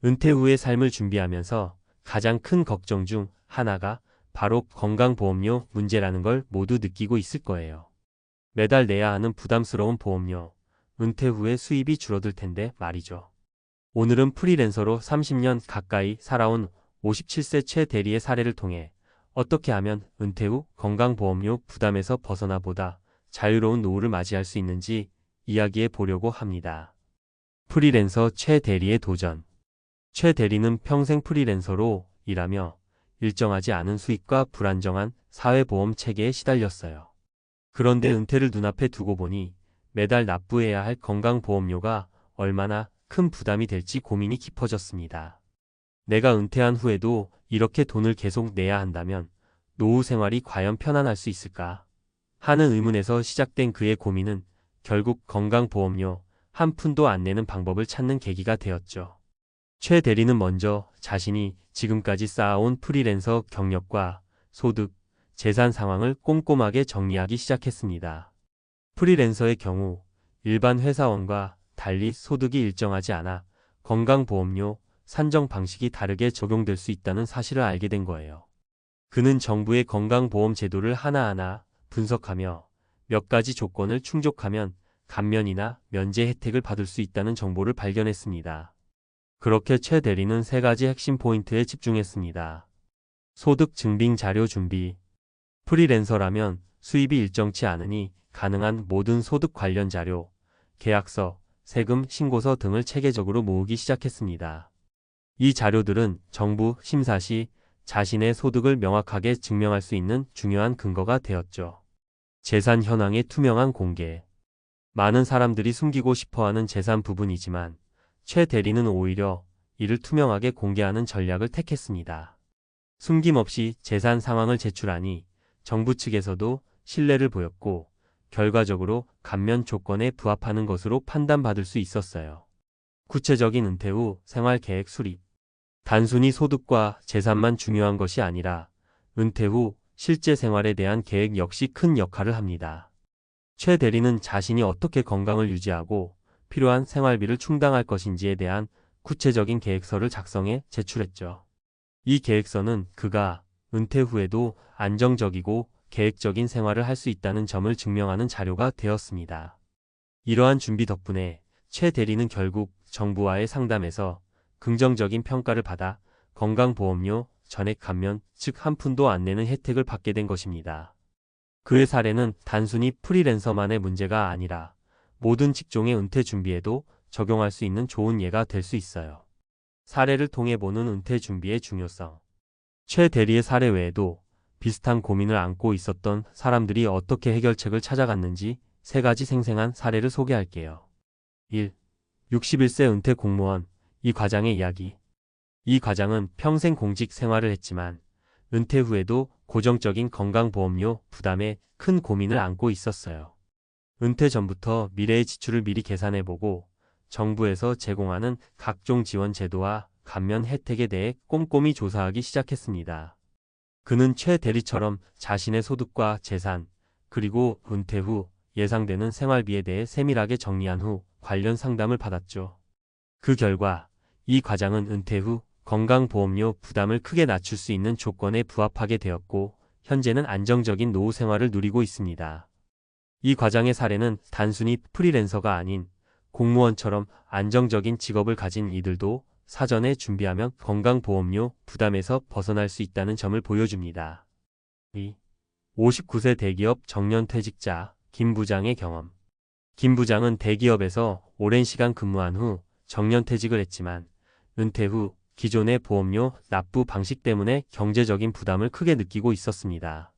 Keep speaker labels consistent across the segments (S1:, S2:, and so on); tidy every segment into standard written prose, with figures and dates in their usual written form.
S1: 은퇴 후의 삶을 준비하면서 가장 큰 걱정 중 하나가 바로 건강보험료 문제라는 걸 모두 느끼고 있을 거예요. 매달 내야 하는 부담스러운 보험료, 은퇴 후에 수입이 줄어들 텐데 말이죠. 오늘은 프리랜서로 30년 가까이 살아온 57세 최 대리의 사례를 통해 어떻게 하면 은퇴 후 건강보험료 부담에서 벗어나 보다 자유로운 노후를 맞이할 수 있는지 이야기해 보려고 합니다. 프리랜서 최 대리의 도전. 최 대리는 평생 프리랜서로 일하며 일정하지 않은 수익과 불안정한 사회보험 체계에 시달렸어요. 그런데 은퇴를 눈앞에 두고 보니 매달 납부해야 할 건강보험료가 얼마나 큰 부담이 될지 고민이 깊어졌습니다. 내가 은퇴한 후에도 이렇게 돈을 계속 내야 한다면 노후 생활이 과연 편안할 수 있을까? 하는 의문에서 시작된 그의 고민은 결국 건강보험료 한 푼도 안 내는 방법을 찾는 계기가 되었죠. 최 대리는 먼저 자신이 지금까지 쌓아온 프리랜서 경력과 소득, 재산 상황을 꼼꼼하게 정리하기 시작했습니다. 프리랜서의 경우 일반 회사원과 달리 소득이 일정하지 않아 건강보험료 산정 방식이 다르게 적용될 수 있다는 사실을 알게 된 거예요. 그는 정부의 건강보험 제도를 하나하나 분석하며 몇 가지 조건을 충족하면 감면이나 면제 혜택을 받을 수 있다는 정보를 발견했습니다. 그렇게 최 대리는 세 가지 핵심 포인트에 집중했습니다. 소득 증빙 자료 준비. 프리랜서라면 수입이 일정치 않으니 가능한 모든 소득 관련 자료, 계약서, 세금 신고서 등을 체계적으로 모으기 시작했습니다. 이 자료들은 정부 심사 시 자신의 소득을 명확하게 증명할 수 있는 중요한 근거가 되었죠. 재산 현황의 투명한 공개. 많은 사람들이 숨기고 싶어하는 재산 부분이지만 최 대리는 오히려 이를 투명하게 공개하는 전략을 택했습니다. 숨김없이 재산 상황을 제출하니 정부 측에서도 신뢰를 보였고 결과적으로 감면 조건에 부합하는 것으로 판단받을 수 있었어요. 구체적인 은퇴 후 생활 계획 수립. 단순히 소득과 재산만 중요한 것이 아니라 은퇴 후 실제 생활에 대한 계획 역시 큰 역할을 합니다. 최 대리는 자신이 어떻게 건강을 유지하고 필요한 생활비를 충당할 것인지에 대한 구체적인 계획서를 작성해 제출했죠. 이 계획서는 그가 은퇴 후에도 안정적이고 계획적인 생활을 할 수 있다는 점을 증명하는 자료가 되었습니다. 이러한 준비 덕분에 최 대리는 결국 정부와의 상담에서 긍정적인 평가를 받아 건강보험료 전액 감면, 즉 한 푼도 안 내는 혜택을 받게 된 것입니다. 그의 사례는 단순히 프리랜서만의 문제가 아니라 모든 직종의 은퇴 준비에도 적용할 수 있는 좋은 예가 될 수 있어요. 사례를 통해 보는 은퇴 준비의 중요성. 최 대리의 사례 외에도 비슷한 고민을 안고 있었던 사람들이 어떻게 해결책을 찾아갔는지 세 가지 생생한 사례를 소개할게요. 1. 61세 은퇴 공무원. 이 과장의 이야기. 이 과장은 평생 공직 생활을 했지만 은퇴 후에도 고정적인 건강보험료 부담에 큰 고민을 안고 있었어요. 은퇴 전부터 미래의 지출을 미리 계산해보고 정부에서 제공하는 각종 지원 제도와 감면 혜택에 대해 꼼꼼히 조사하기 시작했습니다. 그는 최 대리처럼 자신의 소득과 재산, 그리고 은퇴 후 예상되는 생활비에 대해 세밀하게 정리한 후 관련 상담을 받았죠. 그 결과 이 과장은 은퇴 후 건강보험료 부담을 크게 낮출 수 있는 조건에 부합하게 되었고 현재는 안정적인 노후 생활을 누리고 있습니다. 이 과장의 사례는 단순히 프리랜서가 아닌 공무원처럼 안정적인 직업을 가진 이들도 사전에 준비하면 건강보험료 부담에서 벗어날 수 있다는 점을 보여줍니다. 2. 59세 대기업 정년퇴직자 김 부장의 경험. 김 부장은 대기업에서 오랜 시간 근무한 후 정년퇴직을 했지만 은퇴 후 기존의 보험료 납부 방식 때문에 경제적인 부담을 크게 느끼고 있었습니다.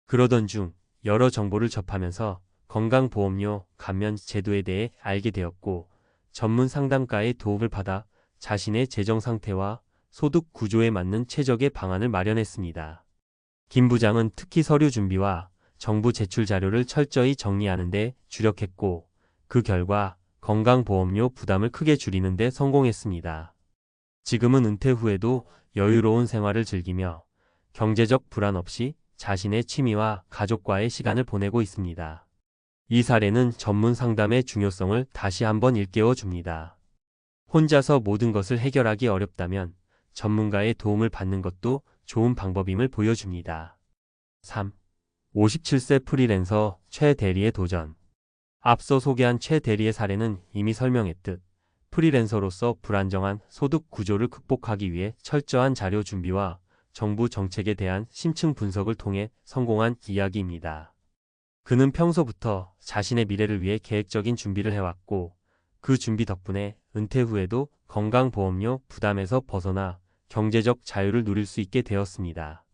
S1: 그러던 중 여러 정보를 접하면서 건강보험료 감면 제도에 대해 알게 되었고 전문 상담가의 도움을 받아 자신의 재정 상태와 소득 구조에 맞는 최적의 방안을 마련했습니다. 김 부장은 특히 서류 준비와 정부 제출 자료를 철저히 정리하는 데 주력했고 그 결과 건강보험료 부담을 크게 줄이는 데 성공했습니다. 지금은 은퇴 후에도 여유로운 생활을 즐기며 경제적 불안 없이 자신의 취미와 가족과의 시간을 보내고 있습니다. 이 사례는 전문 상담의 중요성을 다시 한번 일깨워 줍니다. 혼자서 모든 것을 해결하기 어렵다면 전문가의 도움을 받는 것도 좋은 방법임을 보여줍니다. 3. 57세 프리랜서 최 대리의 도전. 앞서 소개한 최 대리의 사례는 이미 설명했듯 프리랜서로서 불안정한 소득 구조를 극복하기 위해 철저한 자료 준비와 정부 정책에 대한 심층 분석을 통해 성공한 이야기입니다. 그는 평소부터 자신의 미래를 위해 계획적인 준비를 해왔고 그 준비 덕분에 은퇴 후에도 건강보험료 부담에서 벗어나 경제적 자유를 누릴 수 있게 되었습니다.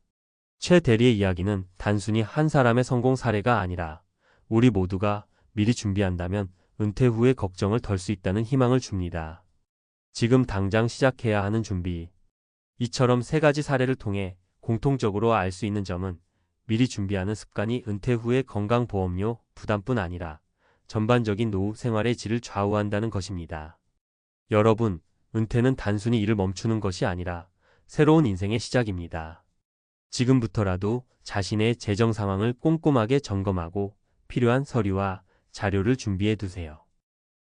S1: 최 대리의 이야기는 단순히 한 사람의 성공 사례가 아니라 우리 모두가 미리 준비한다면 은퇴 후의 걱정을 덜 수 있다는 희망을 줍니다. 지금 당장 시작해야 하는 준비. 이처럼 세 가지 사례를 통해 공통적으로 알 수 있는 점은 미리 준비하는 습관이 은퇴 후의 건강보험료 부담뿐 아니라 전반적인 노후 생활의 질을 좌우한다는 것입니다. 여러분, 은퇴는 단순히 일을 멈추는 것이 아니라 새로운 인생의 시작입니다. 지금부터라도 자신의 재정 상황을 꼼꼼하게 점검하고 필요한 서류와 자료를 준비해 두세요.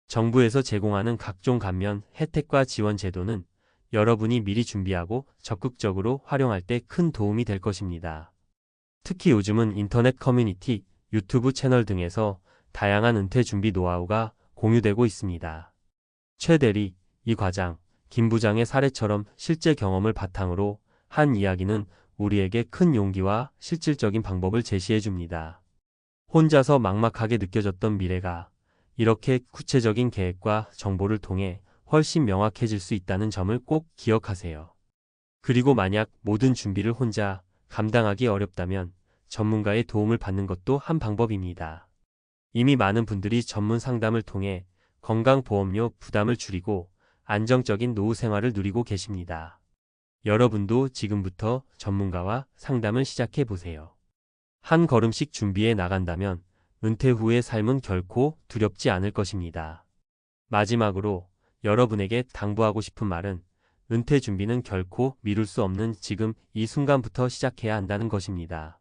S1: 정부에서 제공하는 각종 감면 혜택과 지원 제도는 여러분이 미리 준비하고 적극적으로 활용할 때 큰 도움이 될 것입니다. 특히 요즘은 인터넷 커뮤니티, 유튜브 채널 등에서 다양한 은퇴 준비 노하우가 공유되고 있습니다. 최 대리, 이 과장, 김 부장의 사례처럼 실제 경험을 바탕으로 한 이야기는 우리에게 큰 용기와 실질적인 방법을 제시해 줍니다. 혼자서 막막하게 느껴졌던 미래가 이렇게 구체적인 계획과 정보를 통해 훨씬 명확해질 수 있다는 점을 꼭 기억하세요. 그리고 만약 모든 준비를 혼자 감당하기 어렵다면 전문가의 도움을 받는 것도 한 방법입니다. 이미 많은 분들이 전문 상담을 통해 건강보험료 부담을 줄이고 안정적인 노후 생활을 누리고 계십니다. 여러분도 지금부터 전문가와 상담을 시작해 보세요. 한 걸음씩 준비해 나간다면 은퇴 후의 삶은 결코 두렵지 않을 것입니다. 마지막으로 여러분에게 당부하고 싶은 말은 은퇴 준비는 결코 미룰 수 없는 지금 이 순간부터 시작해야 한다는 것입니다.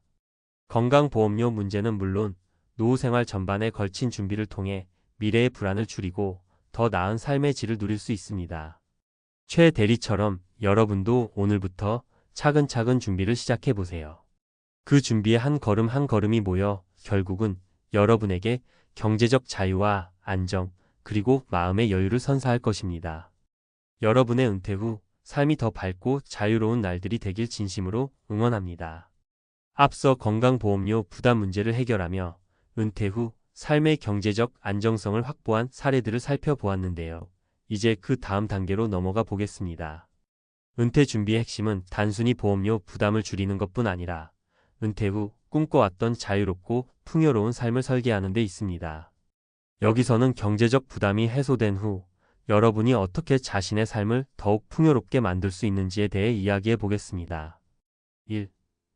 S1: 건강보험료 문제는 물론 노후 생활 전반에 걸친 준비를 통해 미래의 불안을 줄이고 더 나은 삶의 질을 누릴 수 있습니다. 최 대리처럼 여러분도 오늘부터 차근차근 준비를 시작해 보세요. 그 준비의 한 걸음 한 걸음이 모여 결국은 여러분에게 경제적 자유와 안정, 그리고 마음의 여유를 선사할 것입니다. 여러분의 은퇴 후 삶이 더 밝고 자유로운 날들이 되길 진심으로 응원합니다. 앞서 건강보험료 부담 문제를 해결하며 은퇴 후 삶의 경제적 안정성을 확보한 사례들을 살펴보았는데요. 이제 그 다음 단계로 넘어가 보겠습니다. 은퇴 준비의 핵심은 단순히 보험료 부담을 줄이는 것뿐 아니라 은퇴 후 꿈꿔왔던 자유롭고 풍요로운 삶을 설계하는 데 있습니다. 여기서는 경제적 부담이 해소된 후 여러분이 어떻게 자신의 삶을 더욱 풍요롭게 만들 수 있는지에 대해 이야기해 보겠습니다. 1.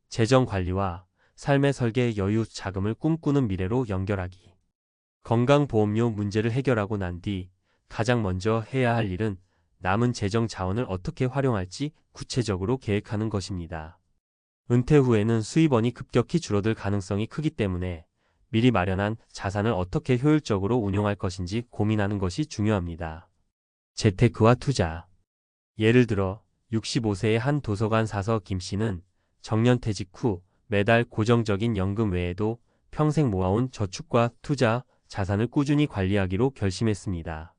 S1: 재정 관리와 삶의 설계 여유 자금을 꿈꾸는 미래로 연결하기. 건강보험료 문제를 해결하고 난 뒤 가장 먼저 해야 할 일은 남은 재정 자원을 어떻게 활용할지 구체적으로 계획하는 것입니다. 은퇴 후에는 수입원이 급격히 줄어들 가능성이 크기 때문에 미리 마련한 자산을 어떻게 효율적으로 운용할 것인지 고민하는 것이 중요합니다. 재테크와 투자. 예를 들어 65세의 한 도서관 사서 김 씨는 정년퇴직 후 매달 고정적인 연금 외에도 평생 모아온 저축과 투자, 자산을 꾸준히 관리하기로 결심했습니다.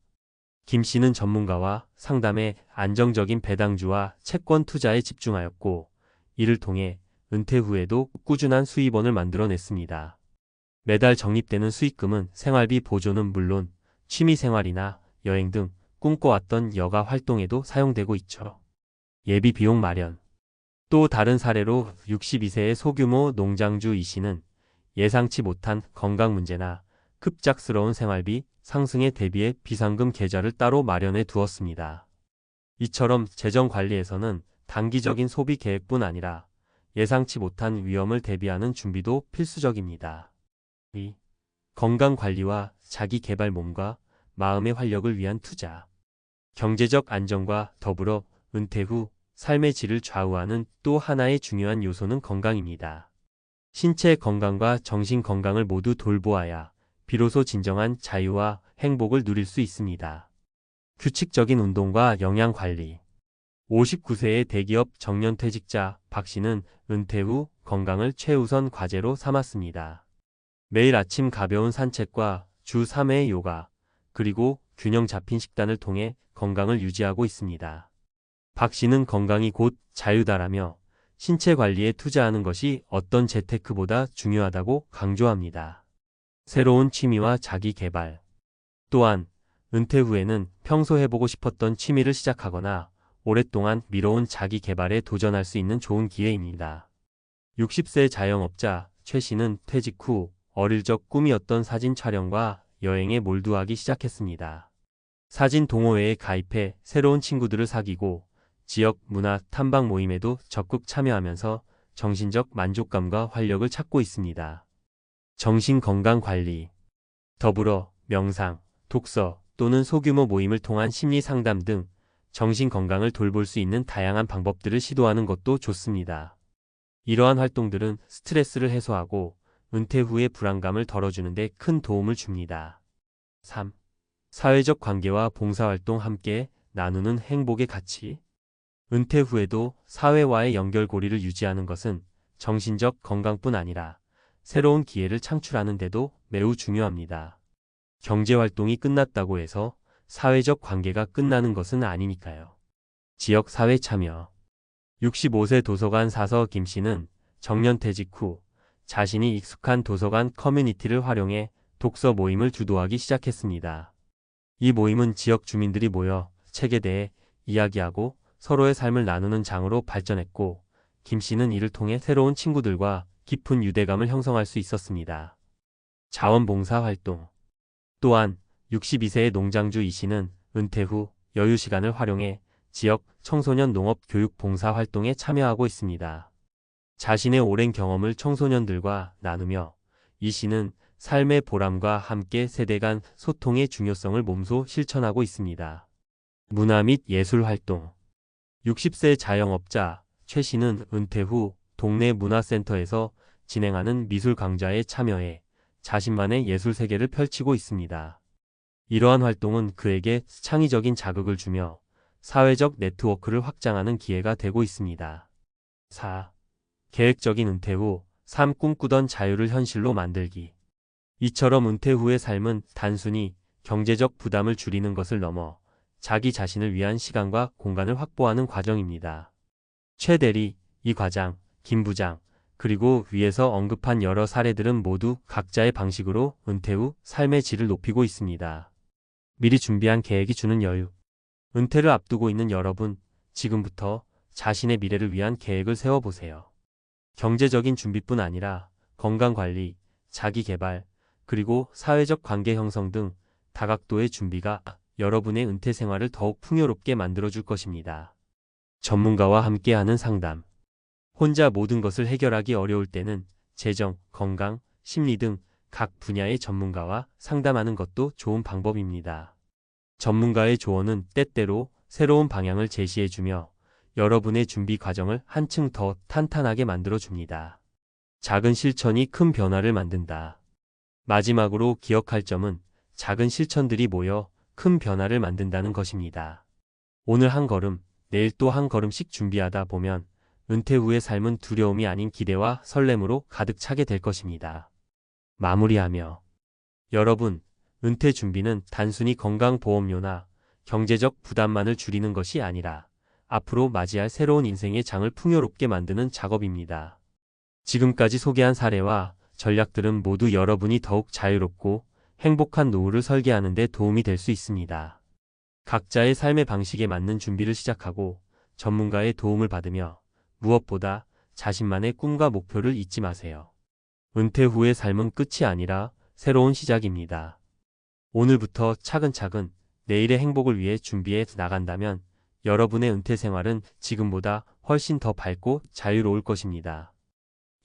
S1: 김 씨는 전문가와 상담에 안정적인 배당주와 채권 투자에 집중하였고 이를 통해 은퇴 후에도 꾸준한 수입원을 만들어냈습니다. 매달 적립되는 수익금은 생활비 보조는 물론 취미생활이나 여행 등 꿈꿔왔던 여가 활동에도 사용되고 있죠. 예비 비용 마련. 또 다른 사례로 62세의 소규모 농장주 이 씨는 예상치 못한 건강 문제나 급작스러운 생활비 상승에 대비해 비상금 계좌를 따로 마련해 두었습니다. 이처럼 재정 관리에서는 단기적인 소비 계획뿐 아니라 예상치 못한 위험을 대비하는 준비도 필수적입니다. 2. 건강관리와 자기개발 몸과 마음의 활력을 위한 투자. 경제적 안정과 더불어 은퇴 후 삶의 질을 좌우하는 또 하나의 중요한 요소는 건강입니다. 신체 건강과 정신 건강을 모두 돌보아야 비로소 진정한 자유와 행복을 누릴 수 있습니다. 규칙적인 운동과 영양 관리. 59세의 대기업 정년퇴직자 박 씨는 은퇴 후 건강을 최우선 과제로 삼았습니다. 매일 아침 가벼운 산책과 주 3회의 요가, 그리고 균형 잡힌 식단을 통해 건강을 유지하고 있습니다. 박 씨는 건강이 곧 자유다라며 신체 관리에 투자하는 것이 어떤 재테크보다 중요하다고 강조합니다. 새로운 취미와 자기 개발. 또한 은퇴 후에는 평소 해보고 싶었던 취미를 시작하거나 오랫동안 미뤄온 자기 개발에 도전할 수 있는 좋은 기회입니다. 60세 자영업자 최 씨는 퇴직 후 어릴 적 꿈이었던 사진 촬영과 여행에 몰두하기 시작했습니다. 사진 동호회에 가입해 새로운 친구들을 사귀고 지역 문화 탐방 모임에도 적극 참여하면서 정신적 만족감과 활력을 찾고 있습니다. 정신건강관리. 더불어 명상, 독서 또는 소규모 모임을 통한 심리 상담 등 정신건강을 돌볼 수 있는 다양한 방법들을 시도하는 것도 좋습니다. 이러한 활동들은 스트레스를 해소하고 은퇴 후의 불안감을 덜어주는 데 큰 도움을 줍니다. 3. 사회적 관계와 봉사활동 함께 나누는 행복의 가치. 은퇴 후에도 사회와의 연결고리를 유지하는 것은 정신적 건강뿐 아니라 새로운 기회를 창출하는 데도 매우 중요합니다. 경제활동이 끝났다고 해서 사회적 관계가 끝나는 것은 아니니까요. 지역 사회 참여. 65세 도서관 사서 김 씨는 정년퇴직 후 자신이 익숙한 도서관 커뮤니티를 활용해 독서 모임을 주도하기 시작했습니다. 이 모임은 지역 주민들이 모여 책에 대해 이야기하고 서로의 삶을 나누는 장으로 발전했고, 김 씨는 이를 통해 새로운 친구들과 깊은 유대감을 형성할 수 있었습니다. 자원봉사 활동. 또한 62세의 농장주 이 씨는 은퇴 후 여유 시간을 활용해 지역 청소년 농업 교육 봉사 활동에 참여하고 있습니다. 자신의 오랜 경험을 청소년들과 나누며 이 씨는 삶의 보람과 함께 세대 간 소통의 중요성을 몸소 실천하고 있습니다. 문화 및 예술 활동. 60세 자영업자 최 씨는 은퇴 후 동네 문화센터에서 진행하는 미술 강좌에 참여해 자신만의 예술 세계를 펼치고 있습니다. 이러한 활동은 그에게 창의적인 자극을 주며 사회적 네트워크를 확장하는 기회가 되고 있습니다. 4. 계획적인 은퇴 후 삶 꿈꾸던 자유를 현실로 만들기. 이처럼 은퇴 후의 삶은 단순히 경제적 부담을 줄이는 것을 넘어 자기 자신을 위한 시간과 공간을 확보하는 과정입니다. 최 대리, 이 과장, 김 부장, 그리고 위에서 언급한 여러 사례들은 모두 각자의 방식으로 은퇴 후 삶의 질을 높이고 있습니다. 미리 준비한 계획이 주는 여유. 은퇴를 앞두고 있는 여러분, 지금부터 자신의 미래를 위한 계획을 세워보세요. 경제적인 준비뿐 아니라 건강관리, 자기개발, 그리고 사회적 관계 형성 등 다각도의 준비가 여러분의 은퇴 생활을 더욱 풍요롭게 만들어줄 것입니다. 전문가와 함께하는 상담. 혼자 모든 것을 해결하기 어려울 때는 재정, 건강, 심리 등 각 분야의 전문가와 상담하는 것도 좋은 방법입니다. 전문가의 조언은 때때로 새로운 방향을 제시해주며 여러분의 준비 과정을 한층 더 탄탄하게 만들어줍니다. 작은 실천이 큰 변화를 만든다. 마지막으로 기억할 점은 작은 실천들이 모여 큰 변화를 만든다는 것입니다. 오늘 한 걸음, 내일 또 한 걸음씩 준비하다 보면 은퇴 후의 삶은 두려움이 아닌 기대와 설렘으로 가득 차게 될 것입니다. 마무리하며 여러분, 은퇴 준비는 단순히 건강보험료나 경제적 부담만을 줄이는 것이 아니라 앞으로 맞이할 새로운 인생의 장을 풍요롭게 만드는 작업입니다. 지금까지 소개한 사례와 전략들은 모두 여러분이 더욱 자유롭고 행복한 노후를 설계하는 데 도움이 될 수 있습니다. 각자의 삶의 방식에 맞는 준비를 시작하고 전문가의 도움을 받으며 무엇보다 자신만의 꿈과 목표를 잊지 마세요. 은퇴 후의 삶은 끝이 아니라 새로운 시작입니다. 오늘부터 차근차근 내일의 행복을 위해 준비해 나간다면 여러분의 은퇴 생활은 지금보다 훨씬 더 밝고 자유로울 것입니다.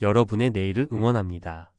S1: 여러분의 내일을 응원합니다.